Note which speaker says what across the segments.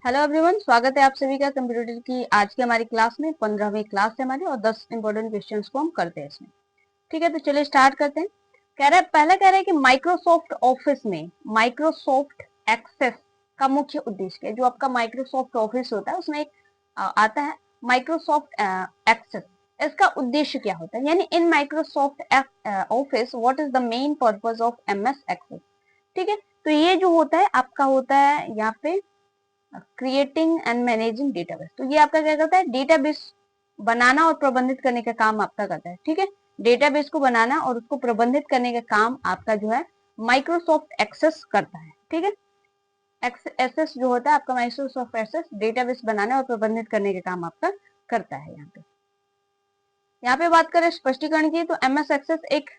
Speaker 1: Hello everyone, स्वागत है आप सभी का कंप्यूटर की आज की हमारी क्लास में। 15वीं क्लास है हमारी और 10 इंपॉर्टेंट क्वेश्चंस को हम करते हैं इसमें। ठीक है, तो चलिए स्टार्ट करते हैं। पहला कह रहा है कि माइक्रोसॉफ्ट ऑफिस में माइक्रोसॉफ्ट एक्सेस का मुख्य उद्देश्य है। जो आपका माइक्रोसॉफ्ट ऑफिस होता है उसमें एक आता है माइक्रोसॉफ्ट एक्सेस। इसका उद्देश्य क्या होता है, यानी in Microsoft Office what is the main purpose of MS Access. ठीक है, तो ये जो होता है आपका होता है यहाँ पे क्रिएटिंग एंड मैनेजिंग डेटाबेस। तो ये आपका क्या करता है, डेटाबेस बनाना और प्रबंधित करने का काम आपका करता है। ठीक है, डेटाबेस को बनाना और उसको प्रबंधित करने का काम आपका जो है माइक्रोसॉफ्ट एक्सेस करता है। ठीक है, एक्सेस जो होता है आपका माइक्रोसॉफ्ट एक्सेस डेटाबेस बनाना और प्रबंधित करने का काम आपका करता है। यहाँ पे बात करें स्पष्टीकरण की, तो एमएस एक्सेस एक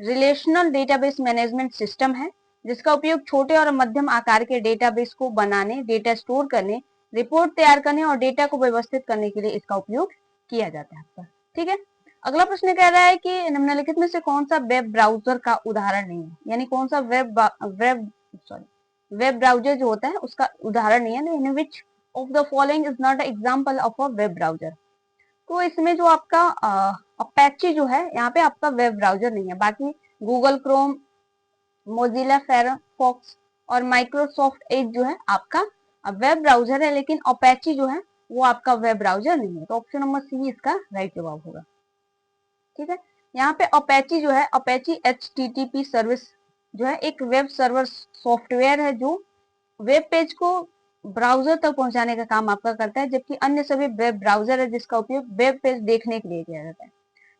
Speaker 1: रिलेशनल डेटाबेस मैनेजमेंट सिस्टम है जिसका उपयोग छोटे और मध्यम आकार के डेटाबेस को बनाने, डेटा स्टोर करने, रिपोर्ट तैयार करने और डेटा को व्यवस्थित करने के लिए इसका उपयोग किया जाता है आपका। ठीक है, अगला प्रश्न कह रहा है कि निम्नलिखित में से कौन सा वेब ब्राउजर का उदाहरण नहीं है, यानी कौन सा वेब ब्राउजर जो होता है उसका उदाहरण नहीं है। In which of the following is not example of a web browser. तो इसमें जो आपका अपेची जो है यहाँ पे आपका वेब ब्राउजर नहीं है। बाकी गूगल क्रोम, मोजिला फायरफॉक्स और माइक्रोसॉफ्ट एज जो है आपका वेब ब्राउजर है, लेकिन अपेची जो है वो आपका वेब ब्राउजर नहीं है। तो ऑप्शन नंबर सी इसका राइट जवाब होगा। ठीक है, यहाँ पे अपेची जो है, अपेची HTTP सर्विस जो है एक वेब सर्वर सॉफ्टवेयर है जो वेब पेज को ब्राउजर तक पहुंचाने का काम आपका करता है, जबकि अन्य सभी वेब ब्राउजर है जिसका उपयोग वेब पेज देखने के लिए किया जाता है।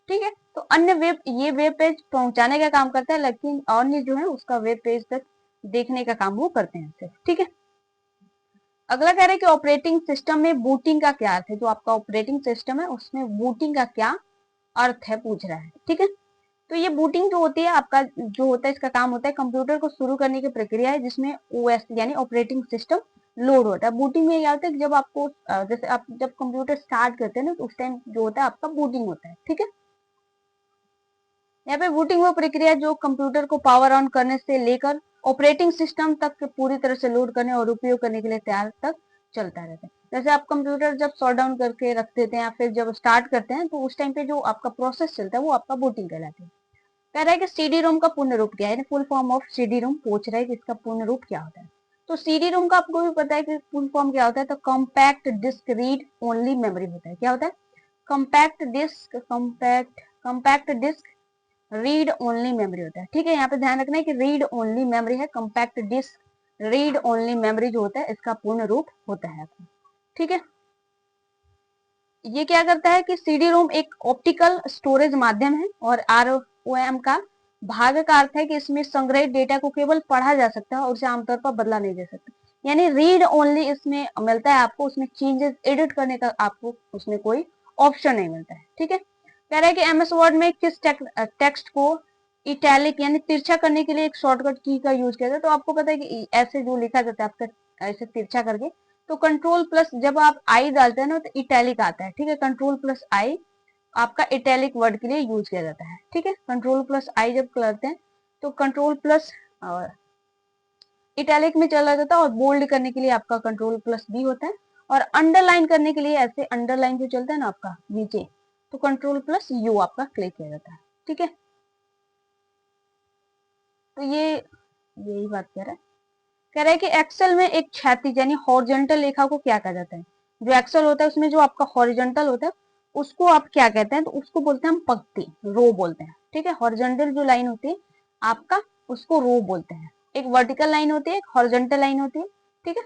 Speaker 1: ठीक है, तो अन्य ये वेब पेज पहुंचाने का काम करता है, लेकिन अन्य जो है उसका वेब पेज तक देखने का काम वो करते हैं सिर्फ। ठीक है, अगला कह रहे हैं कि ऑपरेटिंग सिस्टम में बूटिंग का क्या अर्थ है। जो आपका ऑपरेटिंग सिस्टम है उसमें बूटिंग का क्या अर्थ है पूछ रहा है। ठीक है, तो ये बूटिंग जो होती है आपका जो होता है इसका काम होता है कंप्यूटर को शुरू करने की प्रक्रिया है जिसमें ओएस यानी ऑपरेटिंग सिस्टम लोड होता है। बूटिंग में क्या होता है कि जब आपको जैसे आप जब कंप्यूटर स्टार्ट करते हैं ना तो उस टाइम जो होता है आपका बूटिंग होता है। ठीक है, यहाँ पे बूटिंग वो प्रक्रिया जो कंप्यूटर को पावर ऑन करने से लेकर ऑपरेटिंग सिस्टम तक पूरी तरह से लोड करने और उपयोग करने के लिए तैयार तक चलता रहता है। जैसे आप कंप्यूटर जब शट डाउन करके रख देते हैं या फिर जब स्टार्ट करते हैं तो उस टाइम पे जो आपका प्रोसेस चलता है वो आपका बूटिंग कहलाता है। कह रहा है कि सीडी रोम का पूर्ण रूप क्या है, full form of CD ROM पूछ रहा है कि इसका पूर्ण रूप क्या होता है। तो सीडी रोम का आपको भी पता है कि फुल फॉर्म क्या होता है, तो compact disc read only memory होता है। क्या होता है, compact disc read only memory होता है। ठीक है, यहाँ पे ध्यान रखना है कि रीड ओनली मेमोरी है, compact disc read only memory जो होता है इसका पूर्ण रूप होता है। ठीक है, ये क्या करता है कि सीडी रोम एक ऑप्टिकल स्टोरेज माध्यम है और आरओएम का भाग का अर्थ है कि इसमें संग्रहित डेटा को केवल पढ़ा जा सकता है और उसे आमतौर पर बदला नहीं जा सकता। यानी रीड ओनली इसमें मिलता है आपको, उसमें चेंजेस एडिट करने का आपको उसमें कोई ऑप्शन नहीं मिलता है। ठीक है, कह रहा है कि एमएस वर्ड में किस टेक्स्ट को इटैलिक यानी तिरछा करने के लिए एक शॉर्टकट की का यूज किया जाता है। तो आपको पता है कि ऐसे जो लिखा जाता है आपका ऐसे तिरछा करके, तो कंट्रोल प्लस जब आप आई डालते हैं ना तो इटैलिक आता है। ठीक है, कंट्रोल प्लस आई आपका इटैलिक वर्ड के लिए यूज किया जाता है। ठीक है, कंट्रोल प्लस आई जब करते हैं तो कंट्रोल प्लस इटैलिक में चला जाता है और बोल्ड करने के लिए आपका कंट्रोल प्लस बी होता है और अंडरलाइन करने के लिए ऐसे अंडरलाइन जो चलता है ना आपका नीचे तो कंट्रोल प्लस यू आपका क्लिक किया जाता है। ठीक है, तो ये यही बात कह रहा है कि एक्सेल में एक क्षैतिज यानी हॉरिजॉन्टल रेखा को क्या कहा जाता है। जो एक्सेल होता है उसमें जो आपका हॉरिजॉन्टल होता है उसको आप क्या कहते हैं, तो उसको बोलते हैं हम पंक्ति, रो बोलते हैं। ठीक है, हॉरिजॉन्टल जो लाइन होती है आपका उसको रो बोलते हैं। एक वर्टिकल लाइन होती है, एक हॉरिजॉन्टल लाइन होती है। ठीक है,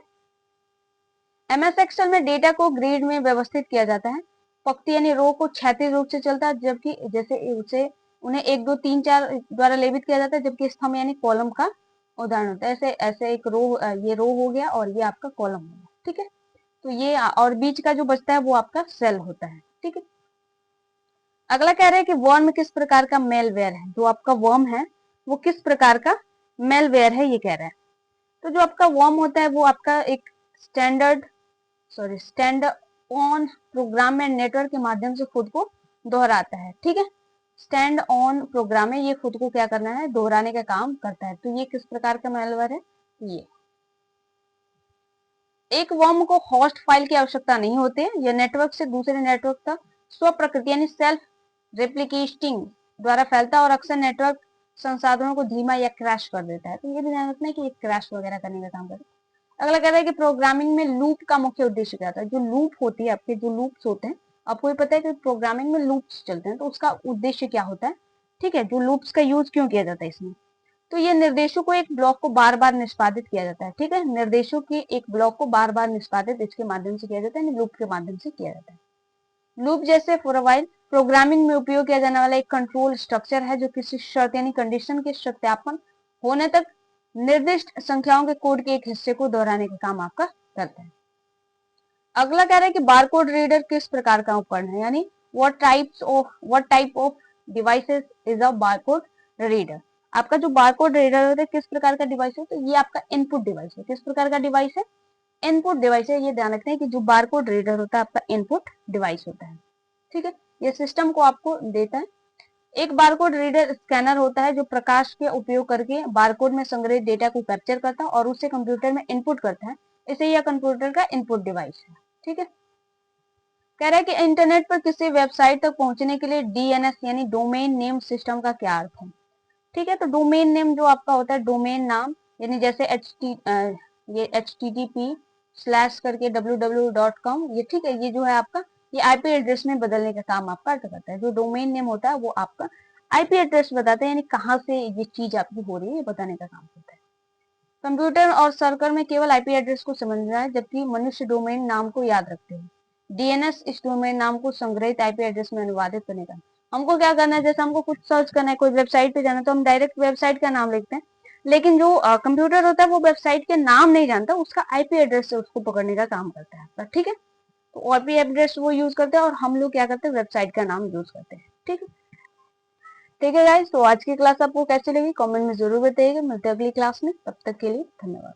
Speaker 1: एमएस एक्सेल में डेटा को ग्रिड में व्यवस्थित किया जाता है। पंक्ति यानी रो को क्षैतिज रूप से चलता है, जबकि जैसे उसे उन्हें 1 2 3 4 द्वारा लेबित किया जाता है, जबकि स्तंभ यानी कॉलम का उदाहरण होता है। ऐसे ऐसे एक रो, ये रो हो गया और ये आपका कॉलम हो गया। ठीक है, तो ये और बीच का जो बचता है वो आपका सेल होता है। ठीक है, अगला कह रहे हैं कि वर्म किस प्रकार का मेलवेयर है। जो आपका वर्म है वो किस प्रकार का मेलवेयर है ये कह रहा है। तो जो आपका वर्म होता है वो आपका एक स्टैंड ऑन प्रोग्राम में नेटवर्क के माध्यम से खुद को दोहराता है। ठीक है, स्टैंड ऑन प्रोग्राम में ये खुद को क्या करना है, दोहराने का काम करता है। तो ये किस प्रकार का मेलवेयर है, ये एक वर्म को होस्ट फाइल की आवश्यकता नहीं होती है, यह नेटवर्क से दूसरे नेटवर्क तक स्व प्रकृति यानी सेल्फ रेप्लिकेटिंग द्वारा फैलता है और अक्सर नेटवर्क संसाधनों को धीमा या क्रैश कर देता है। तो ये भी ध्यान रखना है कि एक क्रैश वगैरह करने का काम करता है। अगला कहता है कि प्रोग्रामिंग में लूप का मुख्य उद्देश्य क्या होता है। जो लूप होती है, आपके जो लूप्स होते हैं, आपको ये पता है कि प्रोग्रामिंग में लूप्स चलते हैं, तो उसका उद्देश्य क्या होता है, ठीक है, जो लूप्स का यूज क्यों किया जाता है इसमें। तो ये निर्देशों को एक ब्लॉक को बार बार निष्पादित किया जाता है, ठीक है, निर्देशों की एक ब्लॉक को बार बार निष्पादित इसके माध्यम से किया जाता है, लूप के माध्यम से किया जाता है। लूप जैसे फॉर अ व्हाइल प्रोग्रामिंग में उपयोग किया जाने वाला एक कंट्रोल स्ट्रक्चर है जो किसी शर्त यानी कंडीशन के सत्यापन होने तक निर्दिष्ट संख्याओं के कोड के एक हिस्से को दोहराने का काम आपका करता है। अगला कह रहा है कि बारकोड रीडर किस प्रकार का उपकरण है, यानी what type of devices is a barcode reader. आपका जो बारकोड रीडर होता है किस प्रकार का डिवाइस है, तो ये आपका इनपुट डिवाइस है। किस प्रकार का डिवाइस है, इनपुट डिवाइस है। ये ध्यान रखते हैं कि जो बारकोड रीडर होता है आपका इनपुट डिवाइस होता है, ठीक है, ये सिस्टम को आपको देता है। एक बारकोड रीडर स्कैनर होता है जो प्रकाश के उपयोग करके बारकोड में संग्रहित डेटा को कैप्चर करता है और उसे कंप्यूटर में इनपुट करता है, इसे यह कंप्यूटर का इनपुट डिवाइस है, ठीक है। कह रहा है कि इंटरनेट पर किसी वेबसाइट तक पहुंचने के लिए डीएनएस यानी डोमेन नेम सिस्टम का क्या अर्थ है, ठीक है। तो डोमेन नेम जो आपका होता है, डोमेन नाम, यानी जैसे ये http स्लैश करके www.com, ये ठीक है, ये जो है आपका ये आईपी एड्रेस में बदलने का काम आपका करता है। जो डोमेन नेम होता है वो आपका आईपी एड्रेस बताता है, यानी कहाँ से ये चीज आपकी हो रही है ये बताने का काम करता है। कंप्यूटर और सर्वर में केवल आईपी एड्रेस को समझना है, जबकि मनुष्य डोमेन नाम को याद रखते हैं। डीएनएस इस डोमेन नाम को संग्रहित आईपी एड्रेस में अनुवादित करने का। हमको क्या करना है, जैसे हमको कुछ सर्च करना है, कोई वेबसाइट पे जाना है, तो हम डायरेक्ट वेबसाइट का नाम लिखते हैं, लेकिन जो कंप्यूटर होता है वो वेबसाइट के नाम नहीं जानता, उसका आईपी एड्रेस से उसको पकड़ने का काम करता है आपका, ठीक है। तो आईपी एड्रेस वो यूज करते हैं और हम लोग क्या करते हैं, वेबसाइट का नाम यूज करते हैं, ठीक है। ठीक है गाइस, तो आज की क्लास आपको कैसी लगी कमेंट में जरूर बताइएगा। मिलते हैं अगली क्लास में, तब तक के लिए धन्यवाद।